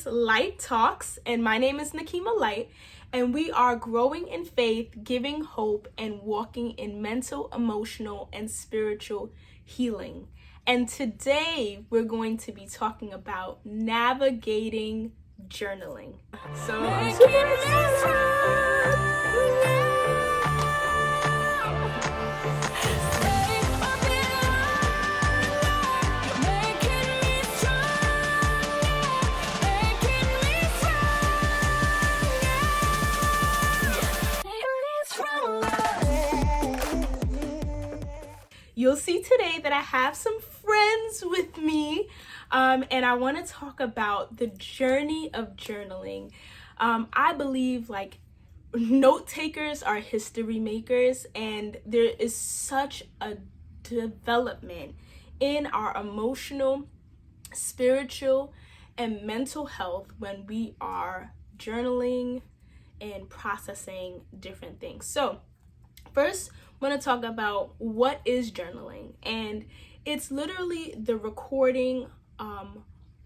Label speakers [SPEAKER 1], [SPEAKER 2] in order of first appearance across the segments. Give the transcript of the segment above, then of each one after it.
[SPEAKER 1] is Lyte Talks, and my name is Lyte, and we are growing in faith, giving hope, and walking in mental, emotional, and spiritual healing. And today we're going to be talking about navigating journaling. So I'm super excited. You'll see today that I have some friends with me, and I want to talk about the journey of journaling. I believe note takers are history makers, and there is such a development in our emotional, spiritual, and mental health when we are journaling and processing different things. So first, I want to talk about what is journaling, and it's literally the recording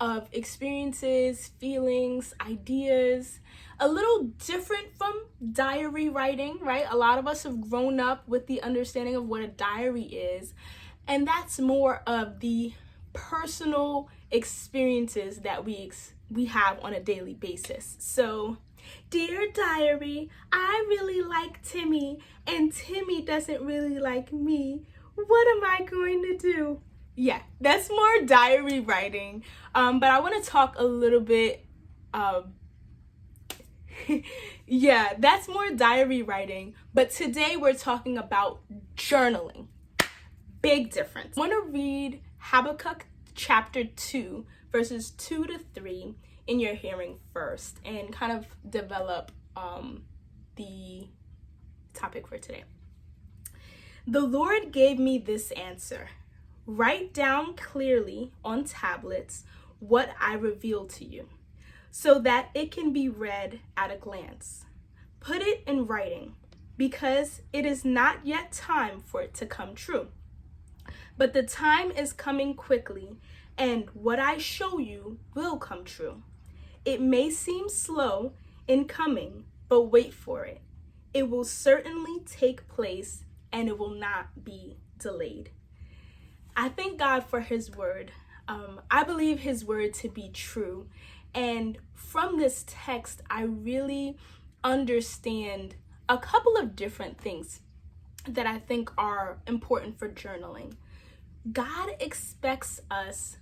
[SPEAKER 1] of experiences, feelings, ideas, a little different from diary writing, right? A lot of us have grown up with the understanding of what a diary is, and that's more of the personal experiences that we have on a daily basis. So, dear diary, I really like Timmy, and Timmy doesn't really like me. What am I going to do? Yeah, that's more diary writing. But I want to talk a little bit, yeah, that's more diary writing. But today we're talking about journaling. Big difference. I want to read Habakkuk chapter 2, verses 2 to 3 in your hearing first, and kind of develop the topic for today. The Lord gave me this answer. Write down clearly on tablets what I reveal to you, so that it can be read at a glance. Put it in writing, because it is not yet time for it to come true. But the time is coming quickly, and what I show you will come true. It may seem slow in coming, but wait for it. It will certainly take place, and it will not be delayed. I thank God for His word. I believe His word to be true. And from this text, I really understand a couple of different things that I think are important for journaling. God expects us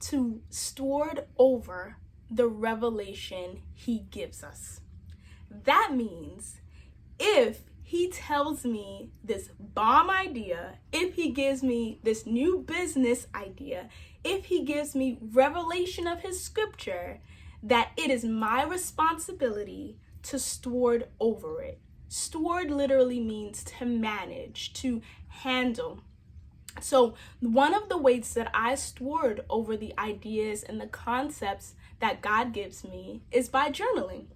[SPEAKER 1] to steward over the revelation He gives us. That means if He tells me this bomb idea, if He gives me this new business idea, if He gives me revelation of His scripture, that it is my responsibility to steward over it. Steward literally means to manage, to handle. So one of the ways that I steward over the ideas and the concepts that God gives me is by journaling.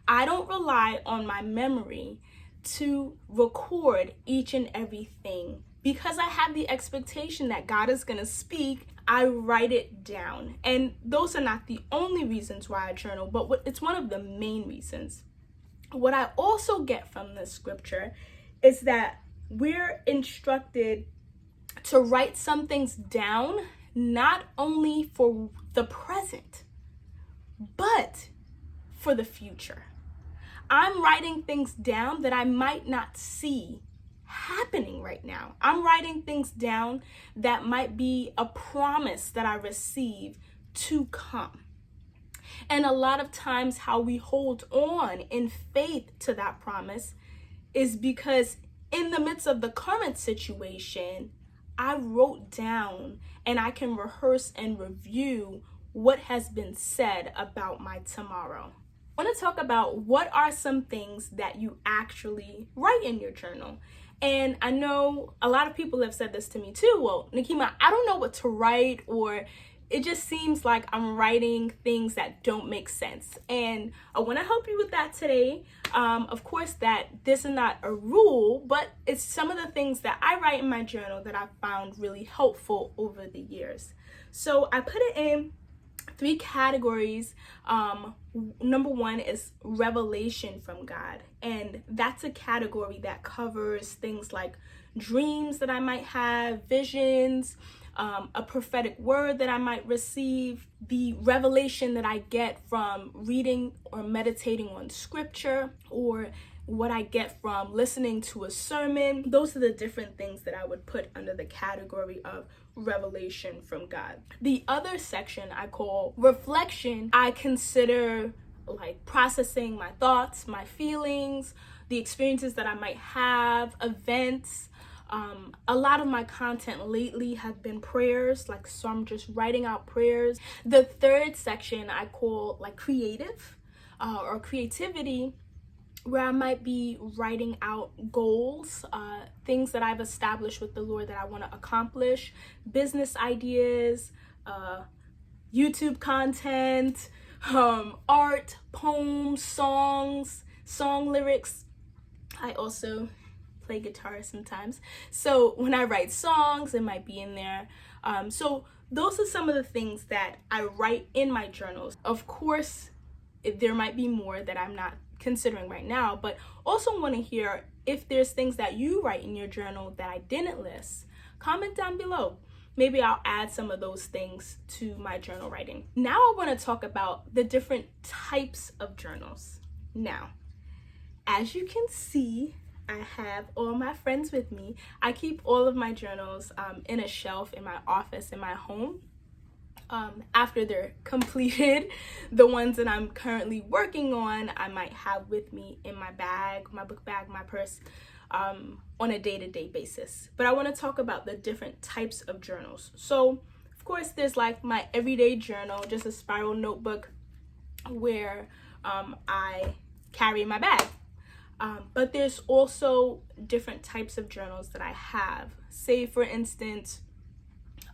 [SPEAKER 1] I don't rely on my memory to record each and everything. Because I have the expectation that God is going to speak, I write it down. And those are not the only reasons why I journal, but it's one of the main reasons. What I also get from this scripture is that we're instructed to write some things down, not only for the present, but for the future. I'm writing things down that I might not see happening right now. I'm writing things down that might be a promise that I receive to come. And a lot of times how we hold on in faith to that promise is because in the midst of the current situation, I wrote down and I can rehearse and review what has been said about my tomorrow. I want to talk about what are some things that you actually write in your journal. And I know a lot of people have said this to me too. Well, Nikema, I don't know what to write, or it just seems like I'm writing things that don't make sense. And I want to help you with that today. Of course, that this is not a rule, but it's some of the things that I write in my journal that I've found really helpful over the years. So I put it in Three categories. Number one is revelation from God, and that's a category that covers things like dreams that I might have, visions, a prophetic word that I might receive, the revelation that I get from reading or meditating on scripture, or what I get from listening to a sermon. Those are the different things that I would put under the category of revelation from God. The other section I call reflection. I consider like processing my thoughts, my feelings, the experiences that I might have, events. A lot of my content lately have been prayers, so I'm just writing out prayers. The third section I call like creative or creativity, where I might be writing out goals, things that I've established with the Lord that I want to accomplish, business ideas, YouTube content, art, poems, songs, song lyrics. I also play guitar sometimes, so when I write songs, it might be in there. So those are some of the things that I write in my journals. Of course, there might be more that I'm not considering right now, but also want to hear if there's things that you write in your journal that I didn't list. Comment down below. Maybe I'll add some of those things to my journal writing. Now I want to talk about the different types of journals. Now, as you can see, I have all my friends with me. I keep all of my journals in a shelf in my office in my home. After they're completed, the ones that I'm currently working on, I might have with me in my bag, my book bag, my purse, on a day-to-day basis. But I want to talk about the different types of journals. So, of course, there's like my everyday journal, just a spiral notebook where I carry in my bag. But there's also different types of journals that I have. Say, for instance,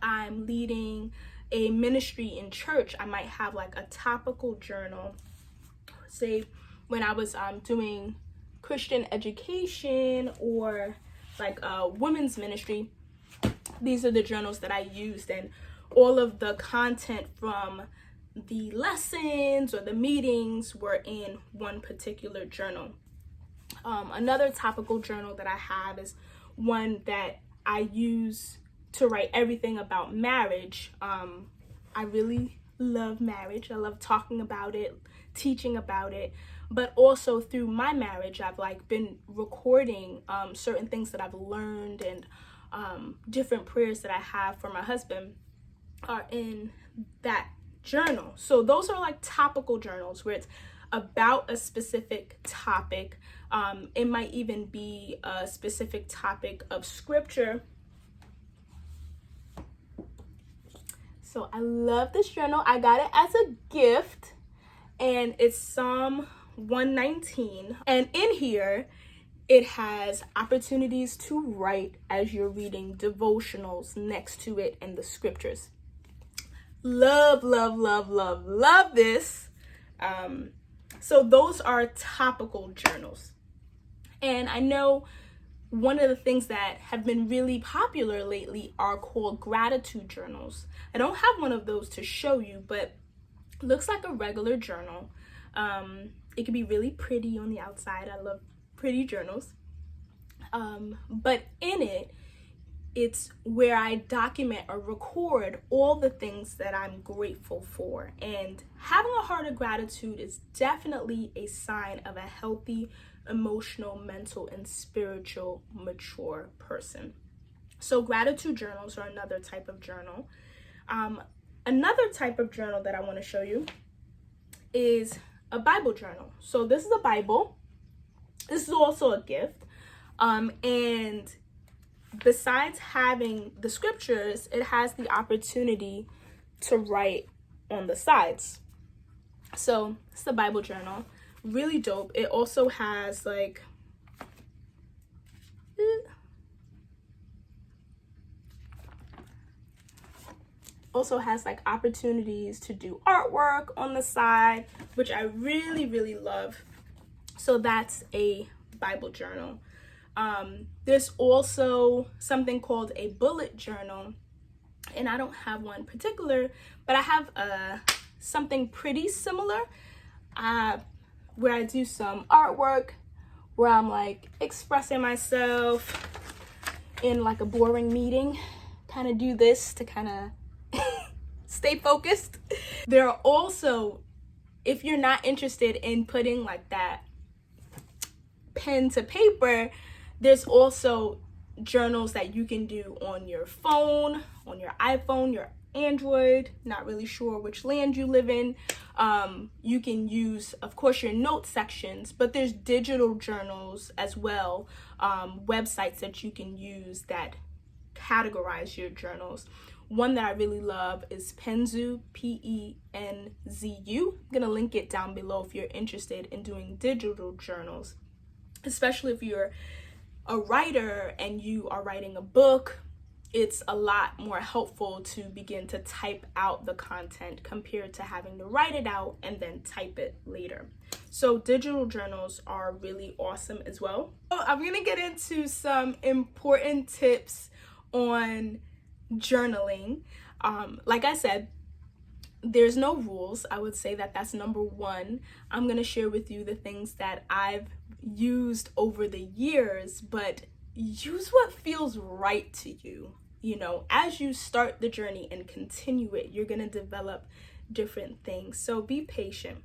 [SPEAKER 1] I'm leading a ministry in church. I might have like a topical journal. Say, when I was doing Christian education or like a women's ministry, these are the journals that I used, and all of the content from the lessons or the meetings were in one particular journal. Another topical journal that I have is one that I use to write everything about marriage. I really love marriage. I love talking about it, teaching about it, but also through my marriage, I've been recording certain things that I've learned, and different prayers that I have for my husband are in that journal. So those are like topical journals where it's about a specific topic. It might even be a specific topic of scripture. So I love this journal. I got it as a gift, and it's Psalm 119. And in here, it has opportunities to write as you're reading devotionals next to it and the scriptures. Love, love, love, love, love this. So those are topical journals. And I know one of the things that have been really popular lately are called gratitude journals. I don't have one of those to show you, but it looks like a regular journal. It can be really pretty on the outside. I love pretty journals. But in it, it's where I document or record all the things that I'm grateful for. And having a heart of gratitude is definitely a sign of a healthy, emotional, mental, and spiritual mature person. So gratitude journals are another type of journal. Another type of journal that I want to show you is a Bible journal. So this is a Bible. This is also a gift. And besides having the scriptures, it has the opportunity to write on the sides. So it's the Bible journal. Really dope. It also has opportunities to do artwork on the side, which I really, really love. So that's a Bible journal. There's also something called a bullet journal, and I don't have one particular, but I have something pretty similar, where I do some artwork, where I'm like expressing myself in like a boring meeting, kind of do this to kind of stay focused. There are also, if you're not interested in putting like that pen to paper, there's also journals that you can do on your phone, on your iPhone, your Android, not really sure which land you live in. You can use, of course, your note sections, but there's digital journals as well, websites that you can use that categorize your journals. One that I really love is Penzu, Penzu. I'm gonna link it down below if you're interested in doing digital journals, especially if you're a writer and you are writing a book. It's a lot more helpful to begin to type out the content compared to having to write it out and then type it later. So digital journals are really awesome as well. So I'm gonna get into some important tips on journaling. Like I said, there's no rules. I would say that that's number one. I'm gonna share with you the things that I've used over the years, but use what feels right to you. You know, as you start the journey and continue it, you're gonna develop different things. So be patient.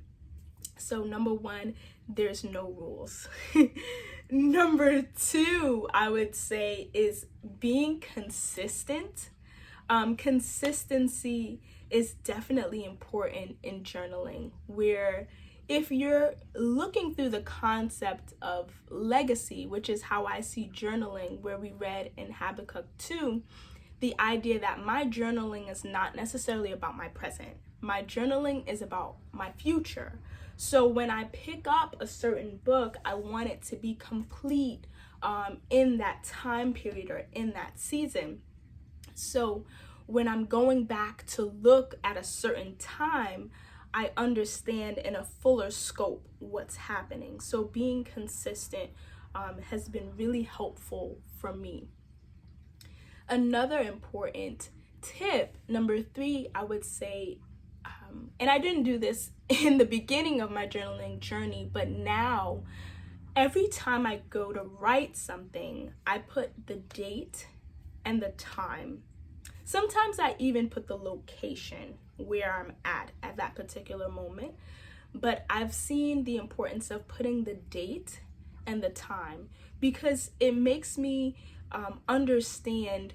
[SPEAKER 1] So number one, there's no rules. Number two, I would say, is being consistent. Consistency is definitely important in journaling, where if you're looking through the concept of legacy, which is how I see journaling, where we read in Habakkuk 2, the idea that my journaling is not necessarily about my present. My journaling is about my future. So when I pick up a certain book, I want it to be complete in that time period or in that season. So when I'm going back to look at a certain time, I understand in a fuller scope what's happening. So being consistent has been really helpful for me. Another important tip, number three, I would say, and I didn't do this in the beginning of my journaling journey, but now every time I go to write something, I put the date and the time. Sometimes I even put the location where I'm at that particular moment, but I've seen the importance of putting the date and the time because it makes me understand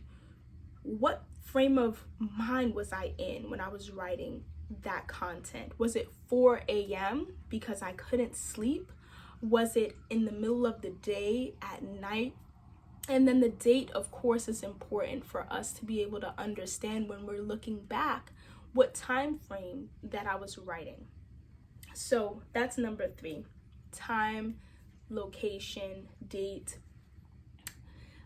[SPEAKER 1] what frame of mind was I in when I was writing that content. Was it 4 a.m. because I couldn't sleep? Was it in the middle of the day, at night? And then the date, of course, is important for us to be able to understand when we're looking back what time frame that I was writing. So that's number three: time, location, date.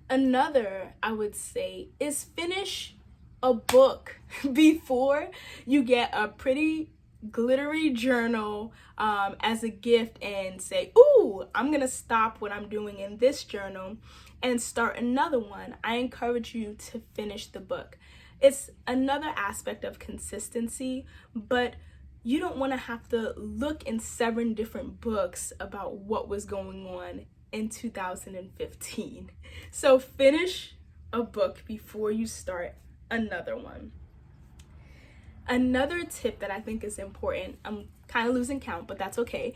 [SPEAKER 1] Another, I would say, is finish a book before you get a pretty glittery journal as a gift and say, ooh, I'm gonna stop what I'm doing in this journal and start another one. I encourage you to finish the book. It's another aspect of consistency, but you don't want to have to look in 7 different books about what was going on in 2015. So finish a book before you start another one. Another tip that I think is important, I'm kind of losing count, but that's okay,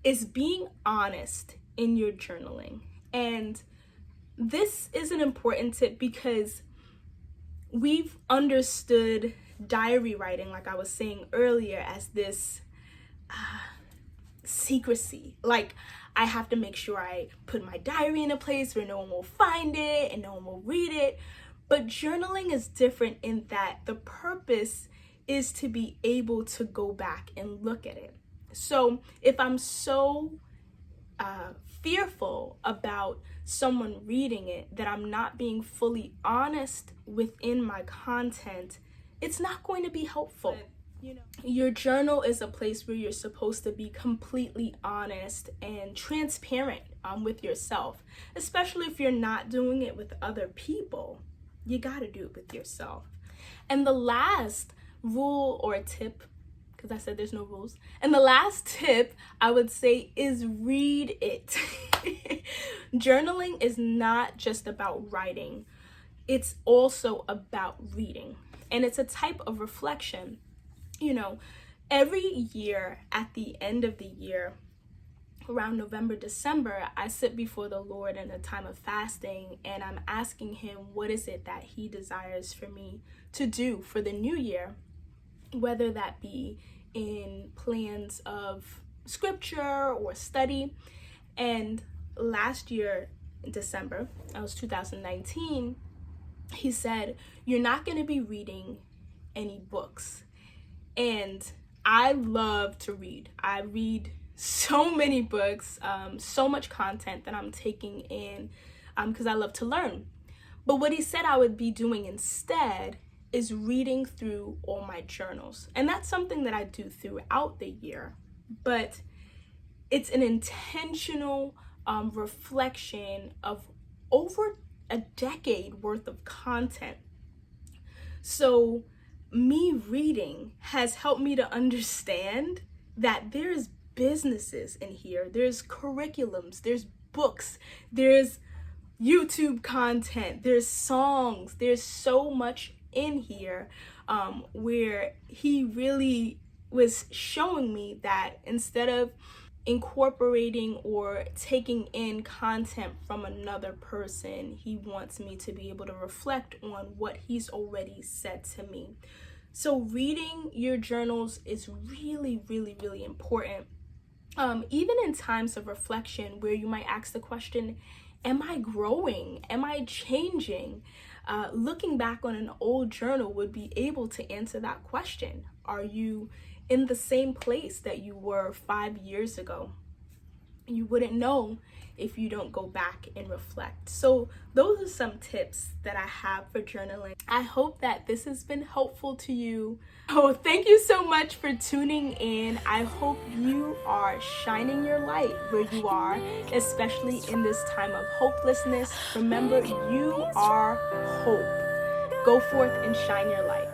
[SPEAKER 1] is being honest in your journaling. And this is an important tip because we've understood diary writing, like I was saying earlier, as this secrecy. Like, I have to make sure I put my diary in a place where no one will find it and no one will read it. But journaling is different in that the purpose is to be able to go back and look at it. So if I'm so fearful about someone reading it that I'm not being fully honest within my content, it's not going to be helpful. You know, your journal is a place where you're supposed to be completely honest and transparent with yourself, especially if you're not doing it with other people. You got to do it with yourself. And the last rule or tip because I said there's no rules. And the last tip I would say is read it. Journaling is not just about writing. It's also about reading. And it's a type of reflection. You know, every year at the end of the year, around November, December, I sit before the Lord in a time of fasting, and I'm asking him what is it that he desires for me to do for the new year, whether that be in plans of scripture or study. And last year in December, that was 2019, he said, you're not going to be reading any books. And I love to read. I read so many books, so much content that I'm taking in because I love to learn. But what he said I would be doing instead is reading through all my journals. And that's something that I do throughout the year. But it's an intentional reflection of over a decade worth of content. So me reading has helped me to understand that there's businesses in here, there's curriculums, there's books, there's YouTube content, there's songs, there's so much in here where he really was showing me that instead of incorporating or taking in content from another person, he wants me to be able to reflect on what he's already said to me. So reading your journals is really, really, really important. Even in times of reflection where you might ask the question, am I growing? Am I changing? Looking back on an old journal would be able to answer that question. Are you in the same place that you were 5 years ago? You wouldn't know if you don't go back and reflect. So those are some tips that I have for journaling. I hope that this has been helpful to you. Oh, thank you so much for tuning in. I hope you are shining your light where you are, especially in this time of hopelessness. Remember, you are hope. Go forth and shine your light.